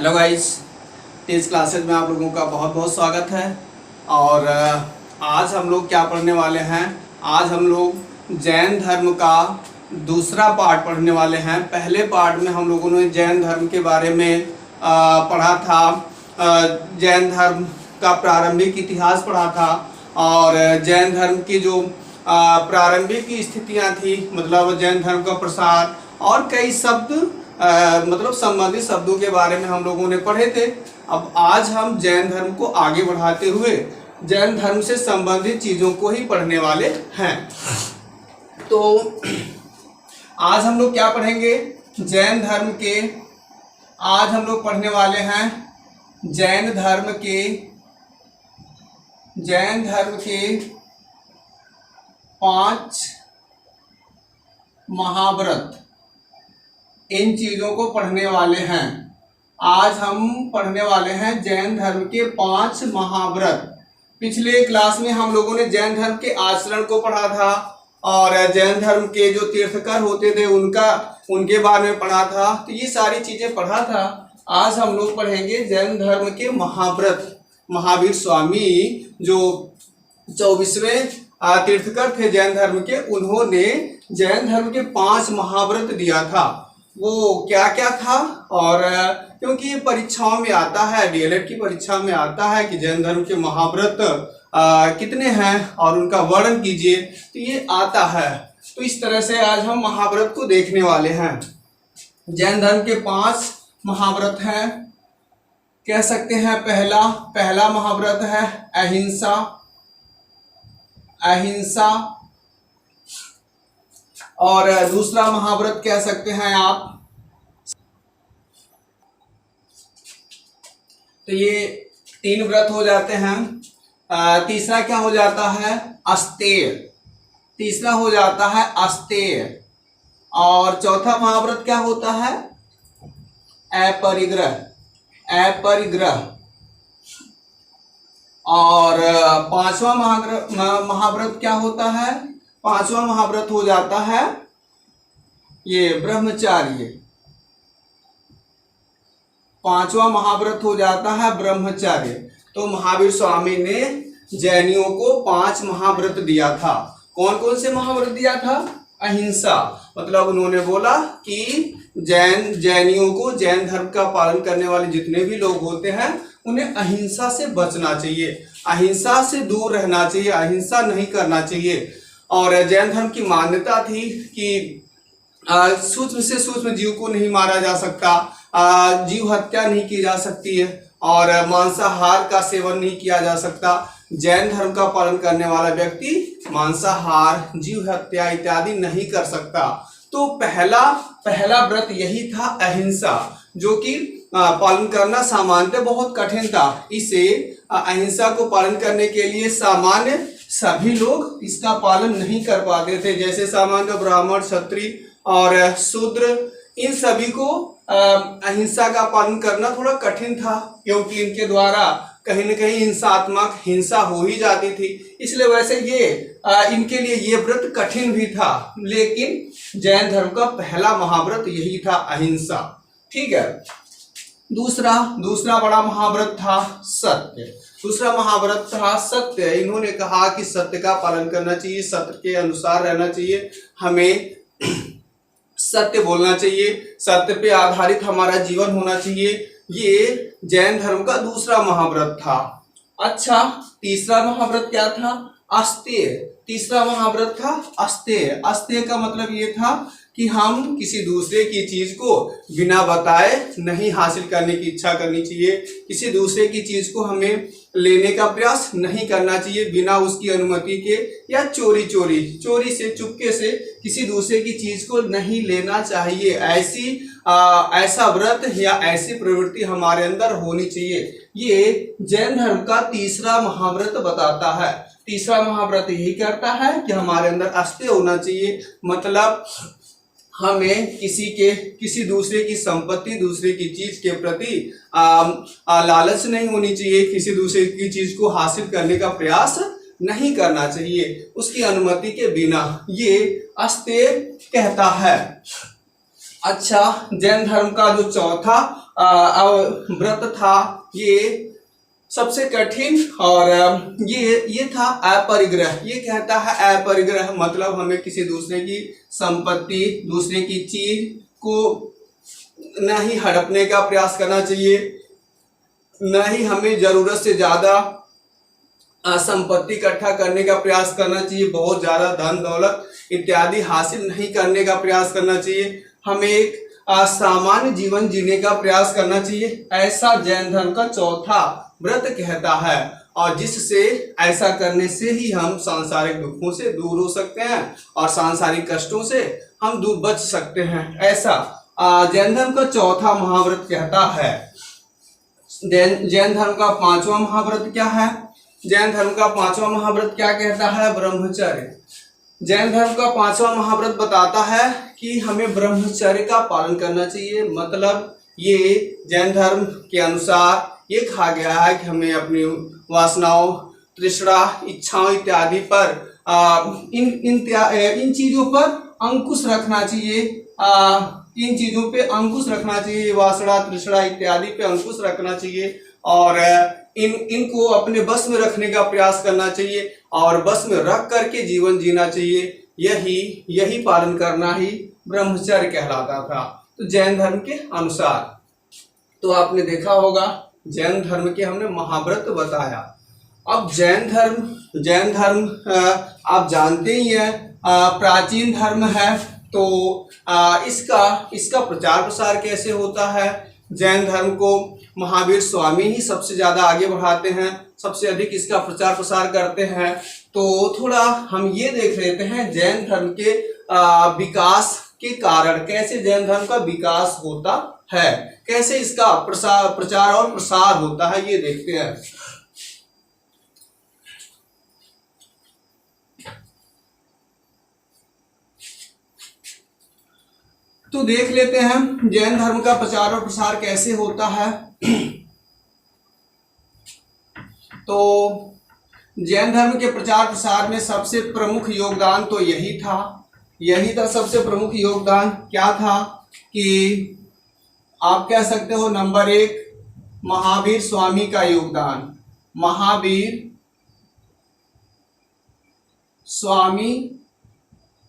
Hello guys, तेज classes में आप लोगों का बहुत बहुत स्वागत है। और आज हम लोग क्या पढ़ने वाले हैं। आज हम लोग जैन धर्म का दूसरा पार्ट पढ़ने वाले हैं। पहले पार्ट में हम लोगों ने जैन धर्म के बारे में पढ़ा था। जैन धर्म का प्रारंभिक इतिहास पढ़ा था और जैन धर्म की जो प्रारंभिक स्थितियां थी, मतलब जैन धर्म का प्रसार और कई शब्द मतलब संबंधित शब्दों के बारे में हम लोगों ने पढ़े थे। अब आज हम जैन धर्म को आगे बढ़ाते हुए जैन धर्म से संबंधित चीज़ों को ही पढ़ने वाले हैं। तो आज हम लोग क्या पढ़ेंगे, जैन धर्म के, आज हम लोग पढ़ने वाले हैं जैन धर्म के 5 महाव्रत। इन चीज़ों को पढ़ने वाले हैं। आज हम पढ़ने वाले हैं जैन धर्म के 5 महाव्रत। पिछले क्लास में हम लोगों ने जैन धर्म के आचरण को पढ़ा था और जैन धर्म के जो तीर्थकर होते थे उनके बारे में पढ़ा था। तो ये सारी चीज़ें पढ़ा था। आज हम लोग पढ़ेंगे जैन धर्म के महाव्रत। महावीर स्वामी जो 24वें तीर्थकर थे जैन धर्म के, उन्होंने जैन धर्म के 5 महाव्रत दिया था। वो क्या क्या था, और क्योंकि ये परीक्षाओं में आता है, डीएलएड की परीक्षा में आता है कि जैन धर्म के महाव्रत कितने हैं और उनका वर्णन कीजिए, तो ये आता है। तो इस तरह से आज हम महाव्रत को देखने वाले हैं। जैन धर्म के 5 महाव्रत हैं। कह सकते हैं पहला महाव्रत है अहिंसा। और दूसरा महाव्रत कह सकते हैं आप, तो ये 3 व्रत हो जाते हैं। तीसरा क्या हो जाता है, अस्तेय। तीसरा हो जाता है अस्तेय। और चौथा महाव्रत क्या होता है, अपरिग्रह। और 5वां महाव्रत क्या होता है, 5वां महाव्रत हो जाता है ये ब्रह्मचार्य। 5वां महाव्रत हो जाता है ब्रह्मचार्य। तो महावीर स्वामी ने जैनियों को 5 महाव्रत दिया था। कौन कौन से महाव्रत दिया था, अहिंसा, मतलब उन्होंने बोला कि जैनियों को, जैन धर्म का पालन करने वाले जितने भी लोग होते हैं उन्हें अहिंसा से बचना चाहिए, अहिंसा से दूर रहना चाहिए, अहिंसा नहीं करना चाहिए। और जैन धर्म की मान्यता थी कि सूक्ष्म से सूक्ष्म जीव को नहीं मारा जा सकता, जीव हत्या नहीं की जा सकती है और मांसाहार का सेवन नहीं किया जा सकता। जैन धर्म का पालन करने वाला व्यक्ति मांसाहार, जीव हत्या इत्यादि नहीं कर सकता। तो पहला व्रत यही था, अहिंसा, जो कि पालन करना सामान्यतः बहुत कठिन था। इसे अहिंसा को पालन करने के लिए सामान्य सभी लोग इसका पालन नहीं कर पाते थे। जैसे सामान्य ब्राह्मण, क्षत्रिय और शूद्र, इन सभी को अहिंसा का पालन करना थोड़ा कठिन था, क्योंकि इनके द्वारा कहीं न कहीं हिंसात्मक हिंसा हो ही जाती थी। इसलिए वैसे इनके लिए ये व्रत कठिन भी था, लेकिन जैन धर्म का पहला महाव्रत यही था, अहिंसा। ठीक है। दूसरा बड़ा महाव्रत था सत्य। दूसरा महाव्रत था सत्य। इन्होंने कहा कि सत्य का पालन करना चाहिए, सत्य के अनुसार रहना चाहिए, हमें सत्य बोलना चाहिए, सत्य पे आधारित हमारा जीवन होना चाहिए। ये जैन धर्म का दूसरा महाव्रत था। अच्छा, तीसरा महाव्रत क्या था, अस्तेय। तीसरा महाव्रत था अस्तेय। अस्तेय का मतलब ये था कि हम किसी दूसरे की चीज को बिना बताए नहीं हासिल करने की इच्छा करनी चाहिए। किसी दूसरे की चीज को हमें लेने का प्रयास नहीं करना चाहिए बिना उसकी अनुमति के, या चोरी से, चुपके से किसी दूसरे की चीज को नहीं लेना चाहिए। ऐसा व्रत या ऐसी प्रवृत्ति हमारे अंदर होनी चाहिए। ये जैन धर्म का तीसरा महाव्रत बताता है। तीसरा महाव्रत यही करता है कि हमारे अंदर अस्तेय होना चाहिए, मतलब हमें किसी दूसरे की संपत्ति, दूसरे की चीज के प्रति लालच नहीं होनी चाहिए, किसी दूसरे की चीज को हासिल करने का प्रयास नहीं करना चाहिए उसकी अनुमति के बिना। ये अस्तेय कहता है। अच्छा, जैन धर्म का जो चौथा व्रत था ये सबसे कठिन, और ये था अपरिग्रह। ये कहता है अपरिग्रह मतलब हमें किसी दूसरे की संपत्ति, दूसरे की चीज को न ही हड़पने का प्रयास करना चाहिए, न ही हमें जरूरत से ज्यादा संपत्ति इकट्ठा करने का प्रयास करना चाहिए, बहुत ज्यादा धन दौलत इत्यादि हासिल नहीं करने का प्रयास करना चाहिए। हमें एक सामान्य जीवन जीने का प्रयास करना चाहिए, ऐसा जैन धर्म का चौथा व्रत कहता है। और जिससे ऐसा करने से ही हम सांसारिक दुखों से दूर हो सकते हैं और सांसारिक कष्टों से हम दूर बच सकते हैं, ऐसा जैन धर्म का चौथा महाव्रत कहता है। जैन धर्म का पांचवा महाव्रत क्या है? जैन धर्म का पांचवा महाव्रत क्या कहता है? ब्रह्मचर्य। जैन धर्म का पांचवा महाव्रत बताता है कि हमें ब्रह्मचर्य का पालन करना चाहिए। मतलब ये जैन धर्म के अनुसार ये कहा गया है कि हमें अपनी वासनाओं, तृष्णा, इच्छाओं इत्यादि पर इन चीजों पर अंकुश रखना चाहिए। इन चीजों पे अंकुश रखना चाहिए, वासना, तृष्णा इत्यादि पे अंकुश रखना चाहिए और इनको अपने बस में रखने का प्रयास करना चाहिए और बस में रख करके जीवन जीना चाहिए। यही पालन करना ही ब्रह्मचर्य कहलाता था तो जैन धर्म के अनुसार। तो आपने देखा होगा जैन धर्म के हमने महाव्रत बताया। अब जैन धर्म आप जानते ही हैं प्राचीन धर्म है, तो इसका प्रचार प्रसार कैसे होता है? जैन धर्म को महावीर स्वामी ही सबसे ज्यादा आगे बढ़ाते हैं, सबसे अधिक इसका प्रचार प्रसार करते हैं। तो थोड़ा हम ये देख लेते हैं जैन धर्म के विकास के कारण, कैसे जैन धर्म का विकास होता है, कैसे इसका प्रचार और प्रसार होता है, ये देखते हैं। तो देख लेते हैं जैन धर्म का प्रचार और प्रसार कैसे होता है। तो जैन धर्म के प्रचार प्रसार में सबसे प्रमुख योगदान तो यही था सबसे प्रमुख योगदान क्या था कि आप कह सकते हो नंबर 1 महावीर स्वामी का योगदान। महावीर स्वामी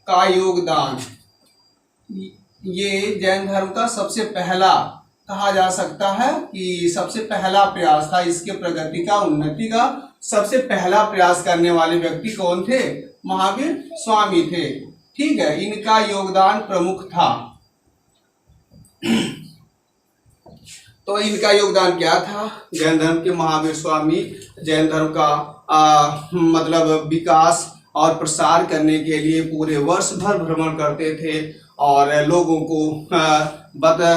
का योगदान ये जैन धर्म का सबसे पहला कहा जा सकता है कि सबसे पहला प्रयास था। इसके प्रगति का, उन्नति का सबसे पहला प्रयास करने वाले व्यक्ति कौन थे? महावीर स्वामी थे। ठीक है, इनका योगदान प्रमुख था। तो इनका योगदान क्या था? जैन धर्म के महावीर स्वामी जैन धर्म का मतलब विकास और प्रसार करने के लिए पूरे वर्ष भर भ्रमण करते थे और लोगों को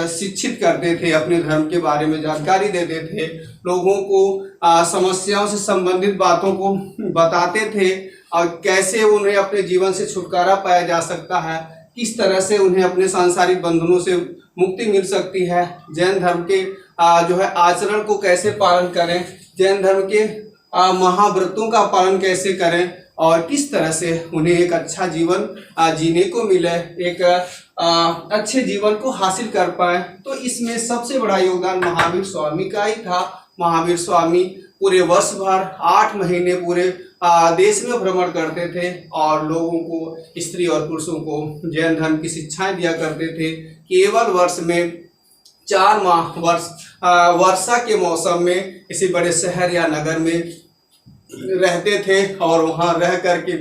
शिक्षित करते थे, अपने धर्म के बारे में जानकारी देते थे, लोगों को समस्याओं से संबंधित बातों को बताते थे और कैसे उन्हें अपने जीवन से छुटकारा पाया जा सकता है, किस तरह से उन्हें अपने सांसारिक बंधनों से मुक्ति मिल सकती है, जैन धर्म के जो है आचरण को कैसे पालन करें, जैन धर्म के महाव्रतों का पालन कैसे करें और किस तरह से उन्हें एक अच्छा जीवन जीने को मिले, एक अच्छे जीवन को हासिल कर पाए। तो इसमें सबसे बड़ा योगदान महावीर स्वामी का ही था। महावीर स्वामी पूरे वर्ष भर 8 महीने पूरे देश में भ्रमण करते थे और लोगों को, स्त्री और पुरुषों को जैन धर्म की शिक्षाएं दिया करते थे। केवल वर्ष में 4 माह वर्षा के मौसम में किसी बड़े शहर या नगर में रहते थे और वहां रह करके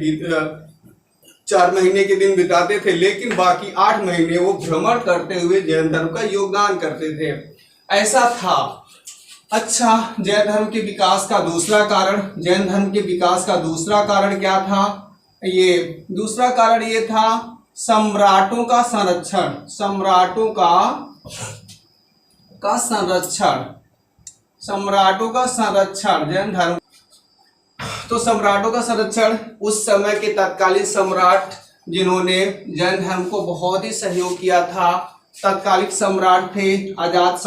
4 महीने के दिन बिताते थे, लेकिन बाकी 8 महीने वो भ्रमण करते हुए जैन धर्म का योगदान करते थे। ऐसा था। अच्छा, जैन धर्म के विकास का दूसरा कारण, जैन धर्म के विकास का दूसरा कारण क्या था? ये दूसरा कारण ये था सम्राटों का संरक्षण। सम्राटों का संरक्षण जैन धर्म। तो सम्राटों का संरक्षण, उस समय के तत्कालीन सम्राट जिन्होंने जैन धर्म को बहुत ही सहयोग किया था, तत्कालिक सम्राट थे अजात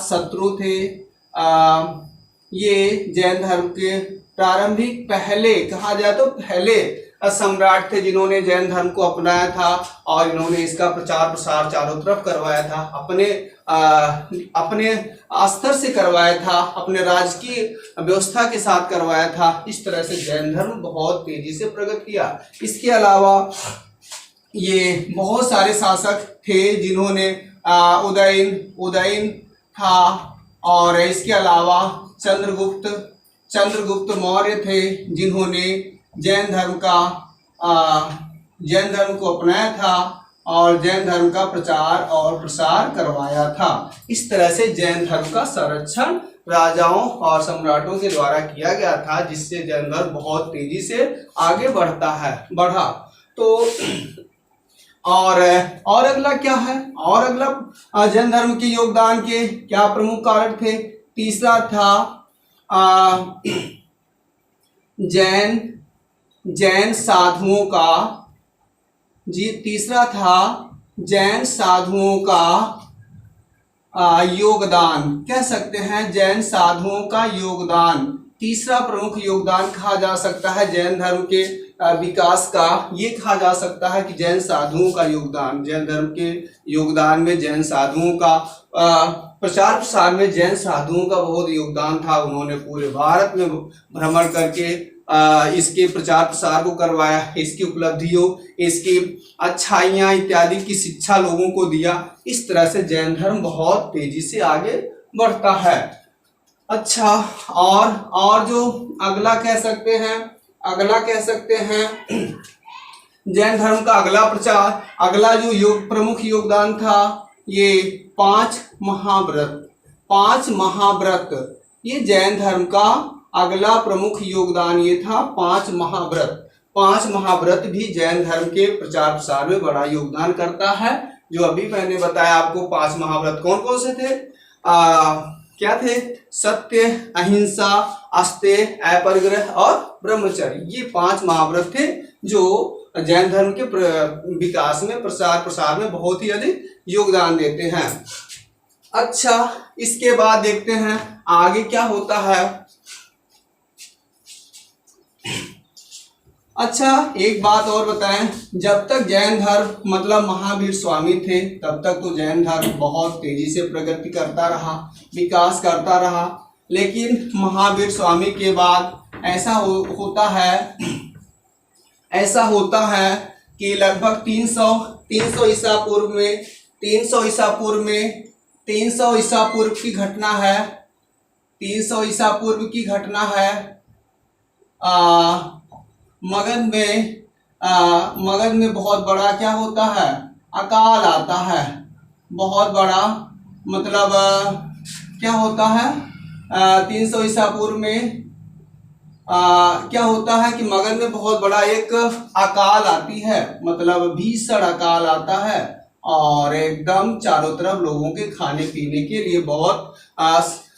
शत्रु थे। ये जैन धर्म के प्रारंभिक, पहले कहा जाए तो पहले सम्राट थे जिन्होंने जैन धर्म को अपनाया था और इन्होंने इसका प्रचार प्रसार चारों तरफ करवाया था, अपने स्तर से करवाया था, अपने राजकीय व्यवस्था के साथ करवाया था। इस तरह से जैन धर्म बहुत तेजी से प्रगति किया। इसके अलावा ये बहुत सारे शासक थे जिन्होंने उदयन था, और इसके अलावा चंद्रगुप्त मौर्य थे जिन्होंने जैन धर्म को अपनाया था और जैन धर्म का प्रचार और प्रसार करवाया था। इस तरह से जैन धर्म का संरक्षण राजाओं और सम्राटों के द्वारा किया गया था, जिससे जैन धर्म बहुत तेजी से आगे बढ़ा। तो और अगला क्या है, और अगला जैन धर्म के योगदान के क्या प्रमुख कारक थे। तीसरा था जैन साधुओं का योगदान, कह सकते हैं जैन साधुओं का योगदान। तीसरा प्रमुख योगदान कहा जा सकता है जैन धर्म के विकास का, ये कहा जा सकता है कि जैन साधुओं का योगदान, जैन धर्म के योगदान में जैन साधुओं का प्रचार प्रसार में जैन साधुओं का बहुत योगदान था। उन्होंने पूरे भारत में भ्रमण करके इसके प्रचार प्रसार को करवाया, इसकी उपलब्धियों, इसकी अच्छाइयाँ इत्यादि की शिक्षा लोगों को दिया। इस तरह से जैन धर्म बहुत तेजी से आगे बढ़ता है। अच्छा, और जो अगला कह सकते हैं जैन धर्म का अगला जो प्रमुख योगदान था, ये 5 महाव्रत, ये जैन धर्म का अगला प्रमुख योगदान ये था। 5 महाव्रत भी जैन धर्म के प्रचार प्रसार में बड़ा योगदान करता है। जो अभी मैंने बताया आपको 5 महाव्रत कौन कौन से थे, क्या थे, सत्य, अहिंसा, अस्तेय, अपरिग्रह और ब्रह्मचर्य। ये 5 महाव्रत थे जो जैन धर्म के विकास में प्रसार प्रसार में बहुत ही अधिक योगदान देते हैं। अच्छा, इसके बाद देखते हैं आगे क्या होता है। अच्छा, एक बात और बताएं, जब तक जैन धर्म मतलब महावीर स्वामी थे तब तक तो जैन धर्म बहुत तेजी से प्रगति करता रहा, विकास करता रहा। लेकिन महावीर स्वामी के बाद ऐसा होता है कि लगभग 300 ईसा पूर्व की घटना है। 300 ईसा पूर्व की घटना है। मगध में बहुत बड़ा क्या होता है, अकाल आता है। बहुत बड़ा मतलब क्या होता है, 300 ईसा पूर्व में क्या होता है कि मगध में बहुत बड़ा एक अकाल आती है, मतलब भीषण अकाल आता है और एकदम चारों तरफ लोगों के खाने पीने के लिए बहुत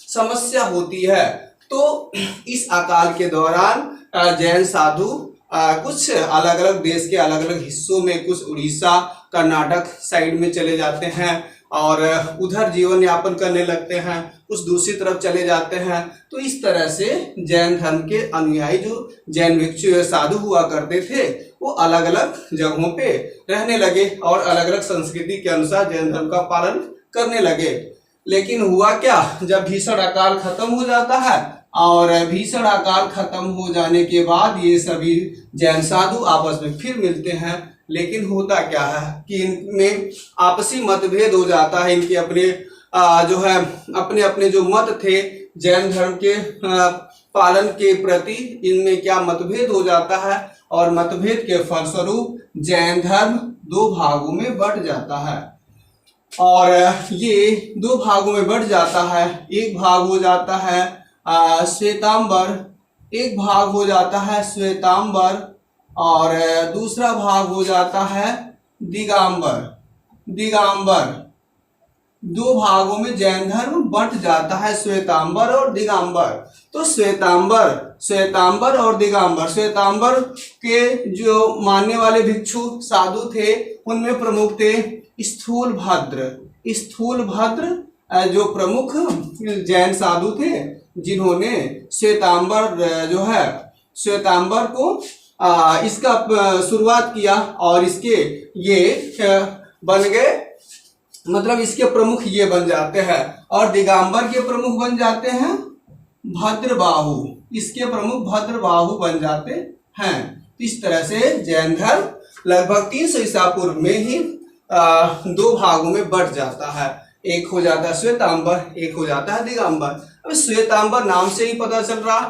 समस्या होती है। तो इस अकाल के दौरान जैन साधु कुछ अलग अलग देश के अलग अलग हिस्सों में, कुछ उड़ीसा कर्नाटक साइड में चले जाते हैं और उधर जीवन यापन करने लगते हैं, कुछ दूसरी तरफ चले जाते हैं। तो इस तरह से जैन धर्म के अनुयायी जो जैन भिक्षु साधु हुआ करते थे वो अलग अलग जगहों पे रहने लगे और अलग अलग संस्कृति के अनुसार जैन धर्म का पालन करने लगे। लेकिन हुआ क्या, जब भीषण अकाल खत्म हो जाता है और भीषण अकाल खत्म हो जाने के बाद ये सभी जैन साधु आपस में फिर मिलते हैं। लेकिन होता क्या है कि इनमें आपसी मतभेद हो जाता है। इनके अपने जो है अपने जो मत थे जैन धर्म के पालन के प्रति, इनमें क्या मतभेद हो जाता है और मतभेद के फलस्वरूप जैन धर्म 2 भागों में बंट जाता है। और ये 2 भागों में बंट जाता है। एक भाग हो जाता है श्वेतांबर, एक भाग हो जाता है श्वेतांबर और दूसरा भाग हो जाता है दिगंबर। 2 भागों में जैन धर्म बंट जाता है, श्वेतांबर और दिगंबर। तो श्वेतांबर और दिगंबर, श्वेतांबर के जो मानने वाले भिक्षु साधु थे उनमें प्रमुख थे स्थूलभद्र जो प्रमुख जैन साधु थे, जिन्होंने श्वेतांबर को इसका शुरुआत किया और इसके ये बन गए, मतलब इसके प्रमुख ये बन जाते हैं और दिगंबर के प्रमुख बन जाते हैं भद्रबाहु, इसके प्रमुख भद्रबाहु बन जाते हैं। इस तरह से जैन धर्म लगभग 300 ईसा पूर्व में ही दो भागों में बट जाता है, एक हो जाता है श्वेतांबर, एक हो जाता है दिगंबर। अब श्वेतांबर नाम से ही पता चल रहा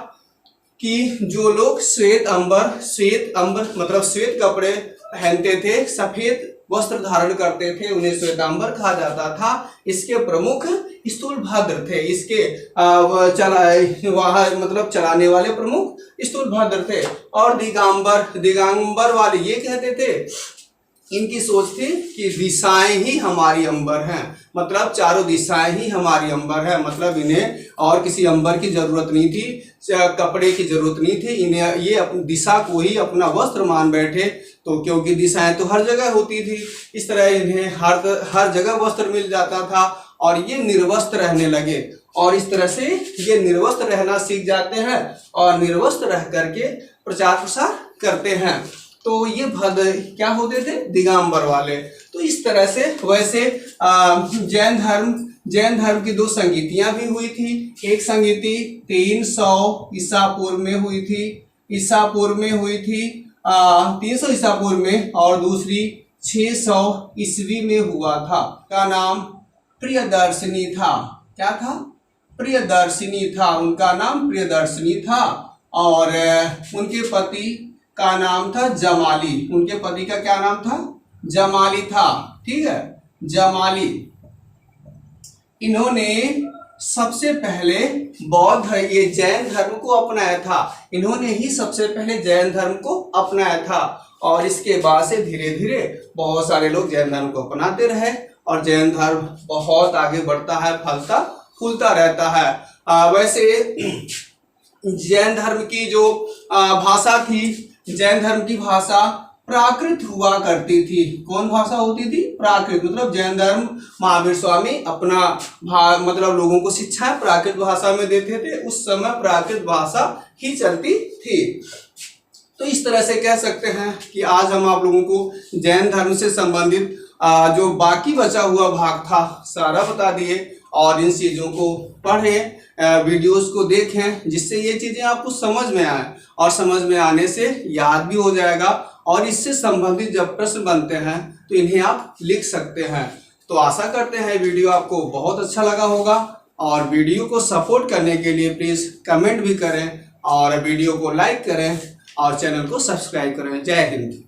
कि जो लोग श्वेत अंबर मतलब श्वेत कपड़े पहनते थे, सफेद वस्त्र धारण करते थे, उन्हें श्वेतांबर कहा जाता था। इसके प्रमुख स्थूलभद्र थे, इसके मतलब चलाने वाले प्रमुख स्थूलभद्र थे। और दिगंबर वाले ये कहते थे, इनकी सोच थी कि दिशाएं ही हमारी अंबर हैं, मतलब चारों दिशाएं ही हमारी अंबर है, मतलब इन्हें और किसी अंबर की जरूरत नहीं थी, कपड़े की जरूरत नहीं थी, इन्हें ये अपनी दिशा को ही अपना वस्त्र मान बैठे। तो क्योंकि दिशाएं तो हर जगह होती थी, इस तरह इन्हें हर जगह वस्त्र मिल जाता था और ये निर्वस्त्र रहने लगे। और इस तरह से ये निर्वस्त्र रहना सीख जाते हैं और निर्वस्त्र रह करके प्रचार प्रसार करते हैं। तो ये क्या होते थे, दिगंबर वाले। तो इस तरह से वैसे जैन धर्म की दो संगीतियां भी हुई थी। एक संगीति 300 ईसा पूर्व में हुई थी, 300 ईसा पूर्व में, और दूसरी 600 ईस्वी में हुआ था। का नाम प्रियदर्शिनी था। क्या था? प्रियदर्शिनी था, उनका नाम प्रियदर्शिनी था। और उनके पति का नाम था जमाली, उनके पति का क्या नाम था? जमाली था। ठीक है, जमाली। इन्होंने सबसे पहले ये जैन धर्म को अपनाया था, इन्होंने ही सबसे पहले जैन धर्म को अपनाया था। और इसके बाद से धीरे धीरे बहुत सारे लोग जैन धर्म को अपनाते रहे और जैन धर्म बहुत आगे बढ़ता है, फलता फूलता रहता है। वैसे जैन धर्म की जो भाषा थी, जैन धर्म की भाषा प्राकृत हुआ करती थी। कौन भाषा होती थी? प्राकृत। मतलब जैन धर्म महावीर स्वामी अपना मतलब लोगों को शिक्षा प्राकृत भाषा में देते थे, उस समय प्राकृत भाषा ही चलती थी। तो इस तरह से कह सकते हैं कि आज हम आप लोगों को जैन धर्म से संबंधित जो बाकी बचा हुआ भाग था सारा बता दिए और इन चीज़ों को पढ़ें, वीडियोस को देखें, जिससे ये चीज़ें आपको समझ में आए और समझ में आने से याद भी हो जाएगा। और इससे संबंधित जब प्रश्न बनते हैं तो इन्हें आप लिख सकते हैं। तो आशा करते हैं वीडियो आपको बहुत अच्छा लगा होगा और वीडियो को सपोर्ट करने के लिए प्लीज़ कमेंट भी करें और वीडियो को लाइक करें और चैनल को सब्सक्राइब करें। जय हिंद।